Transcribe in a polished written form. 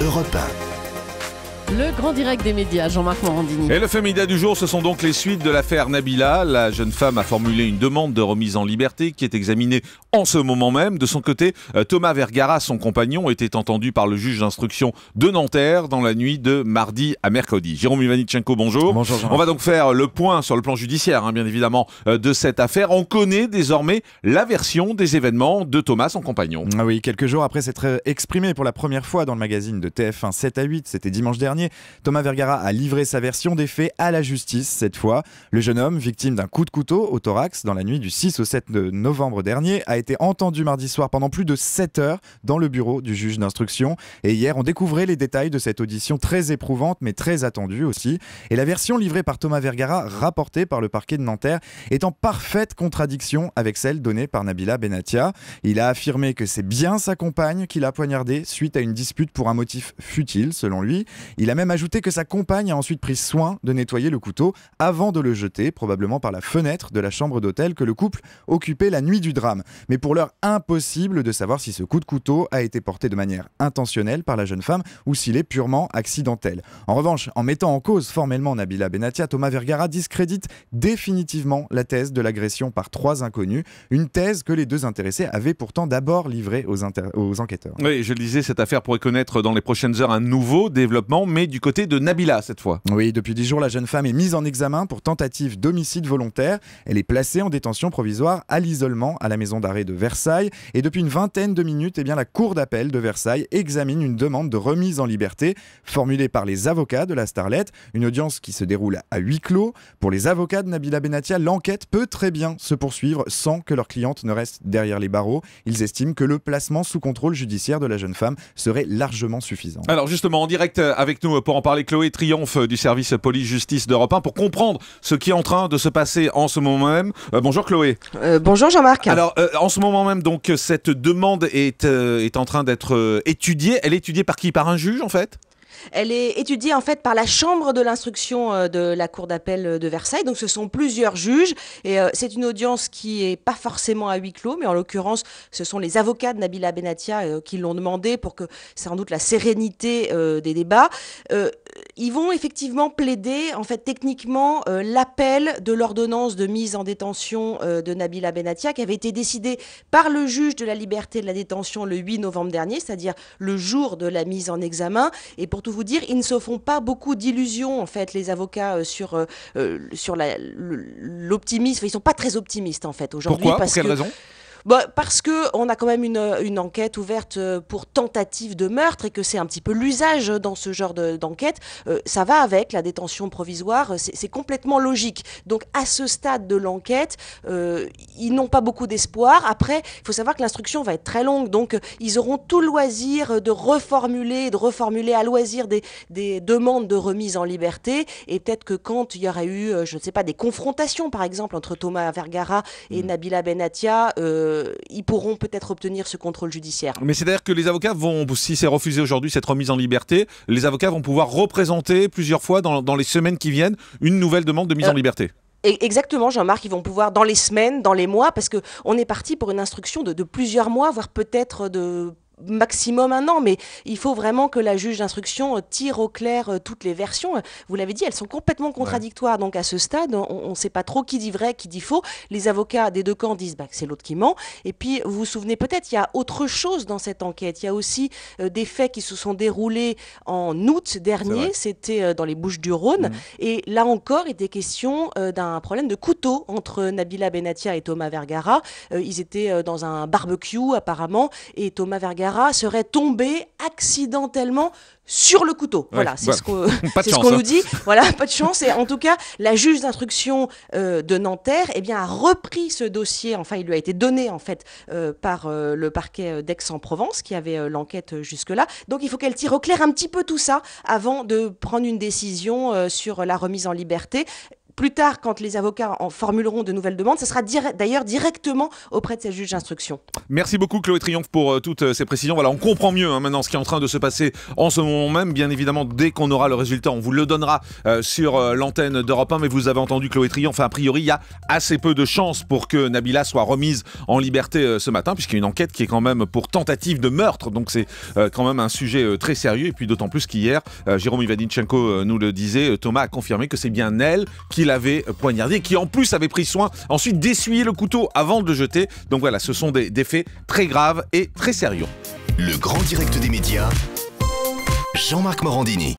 Europe 1. Le grand direct des médias, Jean-Marc Morandini. Et le fait média du jour, ce sont donc les suites de l'affaire Nabila. La jeune femme a formulé une demande de remise en liberté qui est examinée en ce moment même. De son côté, Thomas Vergara, son compagnon, était entendu par le juge d'instruction de Nanterre dans la nuit de mardi à mercredi. Jérôme Ivanichenko, bonjour. Bonjour Jean-Marc. On va donc faire le point sur le plan judiciaire, bien évidemment, de cette affaire. On connaît désormais la version des événements de Thomas, son compagnon. Ah oui, quelques jours après s'être exprimé pour la première fois dans le magazine de TF1 7 à 8, c'était dimanche dernier, Thomas Vergara a livré sa version des faits à la justice cette fois. Le jeune homme, victime d'un coup de couteau au thorax dans la nuit du 6 au 7 novembre dernier, a été entendu mardi soir pendant plus de 7 heures dans le bureau du juge d'instruction. Et hier, on découvrait les détails de cette audition très éprouvante mais très attendue aussi. Et la version livrée par Thomas Vergara, rapportée par le parquet de Nanterre, est en parfaite contradiction avec celle donnée par Nabila Benatia. Il a affirmé que c'est bien sa compagne qui l'a poignardé suite à une dispute pour un motif futile, selon lui. Il a même ajouté que sa compagne a ensuite pris soin de nettoyer le couteau avant de le jeter, probablement par la fenêtre de la chambre d'hôtel que le couple occupait la nuit du drame. Mais pour l'heure, impossible de savoir si ce coup de couteau a été porté de manière intentionnelle par la jeune femme ou s'il est purement accidentel. En revanche, en mettant en cause formellement Nabila Benatia, Thomas Vergara discrédite définitivement la thèse de l'agression par 3 inconnus, une thèse que les 2 intéressés avaient pourtant d'abord livrée aux enquêteurs. Oui, je le disais, cette affaire pourrait connaître dans les prochaines heures un nouveau développement, mais du côté de Nabila cette fois. Oui, depuis 10 jours, la jeune femme est mise en examen pour tentative d'homicide volontaire. Elle est placée en détention provisoire à l'isolement à la maison d'arrêt de Versailles. Et depuis une vingtaine de minutes, la cour d'appel de Versailles examine une demande de remise en liberté formulée par les avocats de la starlette. Une audience qui se déroule à huis clos. Pour les avocats de Nabila Benatia, l'enquête peut très bien se poursuivre sans que leur cliente ne reste derrière les barreaux. Ils estiment que le placement sous contrôle judiciaire de la jeune femme serait largement suffisant. Alors justement, en direct avec nous pour en parler, Chloé Triomphe du service police-justice d'Europe 1 pour comprendre ce qui est en train de se passer en ce moment même. Bonjour Chloé. Bonjour Jean-Marc. Alors en ce moment même, donc cette demande est en train d'être étudiée. Elle est étudiée par qui? Par un juge en fait? Elle est étudiée en fait par la chambre de l'instruction de la cour d'appel de Versailles. Donc ce sont plusieurs juges et c'est une audience qui est pas forcément à huis clos, mais en l'occurrence ce sont les avocats de Nabila Benatia qui l'ont demandé pour que sans doute la sérénité des débats. Ils vont effectivement plaider en fait techniquement l'appel de l'ordonnance de mise en détention de Nabila Benatia qui avait été décidée par le juge de la liberté de la détention le 8 novembre dernier, c'est-à-dire le jour de la mise en examen. Et pour tout vous dire, ils ne se font pas beaucoup d'illusions en fait, les avocats sur l'optimisme. Ils sont pas très optimistes en fait aujourd'hui. Pourquoi? Pour quelle raison? Parce qu'on a quand même une enquête ouverte pour tentative de meurtre et que c'est un petit peu l'usage dans ce genre d'enquête. Ça va avec la détention provisoire, c'est complètement logique. Donc à ce stade de l'enquête, ils n'ont pas beaucoup d'espoir. Après, il faut savoir que l'instruction va être très longue, donc ils auront tout le loisir de reformuler à loisir des demandes de remise en liberté. Et peut-être que quand il y aura eu, je ne sais pas, des confrontations par exemple entre Thomas Vergara et Nabila Benatia, ils pourront peut-être obtenir ce contrôle judiciaire. Mais c'est-à-dire que les avocats vont, si c'est refusé aujourd'hui cette remise en liberté, les avocats vont pouvoir représenter plusieurs fois dans les semaines qui viennent une nouvelle demande de mise en liberté. Exactement, Jean-Marc, ils vont pouvoir dans les semaines, dans les mois, parce qu'on est parti pour une instruction de plusieurs mois, voire peut-être de maximum 1 an, mais il faut vraiment que la juge d'instruction tire au clair toutes les versions. Vous l'avez dit, elles sont complètement contradictoires. Ouais. Donc à ce stade, on ne sait pas trop qui dit vrai, qui dit faux. Les avocats des 2 camps disent que c'est l'autre qui ment. Et puis, vous vous souvenez peut-être, il y a autre chose dans cette enquête. Il y a aussi des faits qui se sont déroulés en août dernier. C'était dans les Bouches-du-Rhône. Et là encore, il était question d'un problème de couteau entre Nabila Benatia et Thomas Vergara. Ils étaient dans un barbecue apparemment et Thomas Vergara serait tombé accidentellement sur le couteau. Voilà, c'est ce qu'on nous dit. Voilà, pas de chance. Et en tout cas, la juge d'instruction de Nanterre a repris ce dossier. Enfin, il lui a été donné en fait par le parquet d'Aix-en-Provence qui avait l'enquête jusque-là. Donc, il faut qu'elle tire au clair un petit peu tout ça avant de prendre une décision sur la remise en liberté. plus tard, quand les avocats en formuleront de nouvelles demandes, ce sera d'ailleurs directement auprès de ces juges d'instruction. Merci beaucoup Chloé Triomphe pour toutes ces précisions. Voilà, on comprend mieux maintenant ce qui est en train de se passer en ce moment même. Bien évidemment, dès qu'on aura le résultat, on vous le donnera sur l'antenne d'Europe 1. Mais vous avez entendu Chloé Triomphe, a priori, il y a assez peu de chances pour que Nabila soit remise en liberté ce matin, puisqu'il y a une enquête qui est quand même pour tentative de meurtre. Donc c'est quand même un sujet très sérieux. Et puis d'autant plus qu'hier, Jérôme Ivaninchenko nous le disait, Thomas a confirmé que c'est bien elle qui l'avait poignardé, qui en plus avait pris soin ensuite d'essuyer le couteau avant de le jeter. Donc voilà, ce sont des faits très graves et très sérieux. Le grand direct des médias, Jean-Marc Morandini.